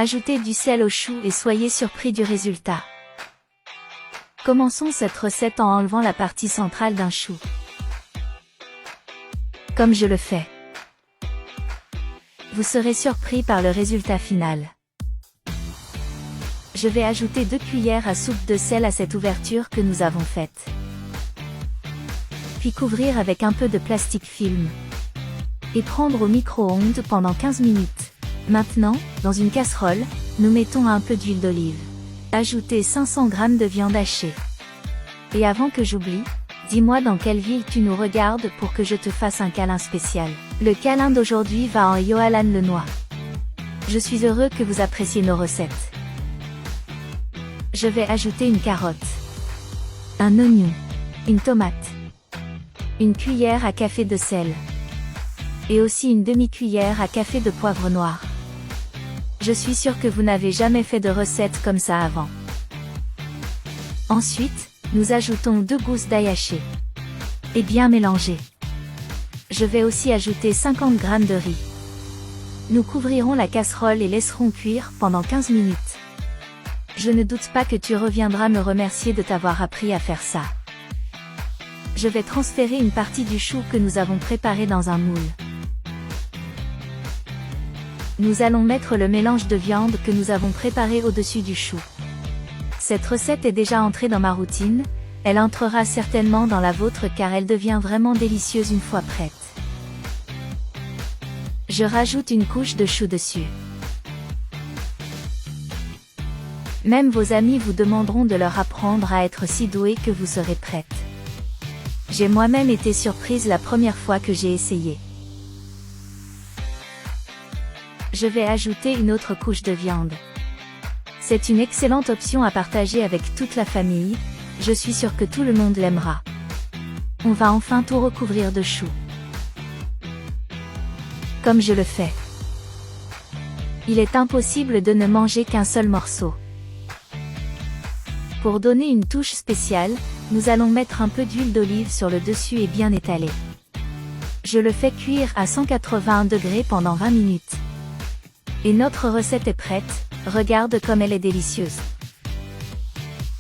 Ajoutez du sel aux choux et soyez surpris du résultat. Commençons cette recette en enlevant la partie centrale d'un chou. Comme je le fais. Vous serez surpris par le résultat final. Je vais ajouter 2 cuillères à soupe de sel à cette ouverture que nous avons faite. Puis couvrir avec un peu de plastique film. Et prendre au micro-ondes pendant 15 minutes. Maintenant, dans une casserole, nous mettons un peu d'huile d'olive. Ajoutez 500 g de viande hachée. Et avant que j'oublie, dis-moi dans quelle ville tu nous regardes pour que je te fasse un câlin spécial. Le câlin d'aujourd'hui va en Johan Lenoir. Je suis heureux que vous appréciez nos recettes. Je vais ajouter une carotte, un oignon, une tomate, une cuillère à café de sel, et aussi une demi-cuillère à café de poivre noir. Je suis sûre que vous n'avez jamais fait de recette comme ça avant. Ensuite, nous ajoutons 2 gousses d'ail haché. Et bien mélanger. Je vais aussi ajouter 50 g de riz. Nous couvrirons la casserole et laisserons cuire pendant 15 minutes. Je ne doute pas que tu reviendras me remercier de t'avoir appris à faire ça. Je vais transférer une partie du chou que nous avons préparé dans un moule. Nous allons mettre le mélange de viande que nous avons préparé au-dessus du chou. Cette recette est déjà entrée dans ma routine, elle entrera certainement dans la vôtre car elle devient vraiment délicieuse une fois prête. Je rajoute une couche de chou dessus. Même vos amis vous demanderont de leur apprendre à être si doués que vous serez prête. J'ai moi-même été surprise la première fois que j'ai essayé. Je vais ajouter une autre couche de viande. C'est une excellente option à partager avec toute la famille, je suis sûre que tout le monde l'aimera. On va enfin tout recouvrir de chou. Comme je le fais. Il est impossible de ne manger qu'un seul morceau. Pour donner une touche spéciale, nous allons mettre un peu d'huile d'olive sur le dessus et bien étaler. Je le fais cuire à 180 degrés pendant 20 minutes. Et notre recette est prête, regarde comme elle est délicieuse.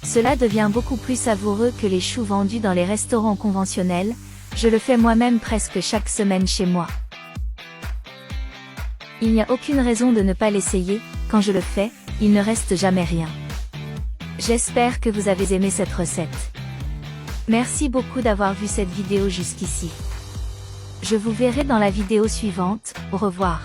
Cela devient beaucoup plus savoureux que les choux vendus dans les restaurants conventionnels, je le fais moi-même presque chaque semaine chez moi. Il n'y a aucune raison de ne pas l'essayer, quand je le fais, il ne reste jamais rien. J'espère que vous avez aimé cette recette. Merci beaucoup d'avoir vu cette vidéo jusqu'ici. Je vous verrai dans la vidéo suivante, au revoir.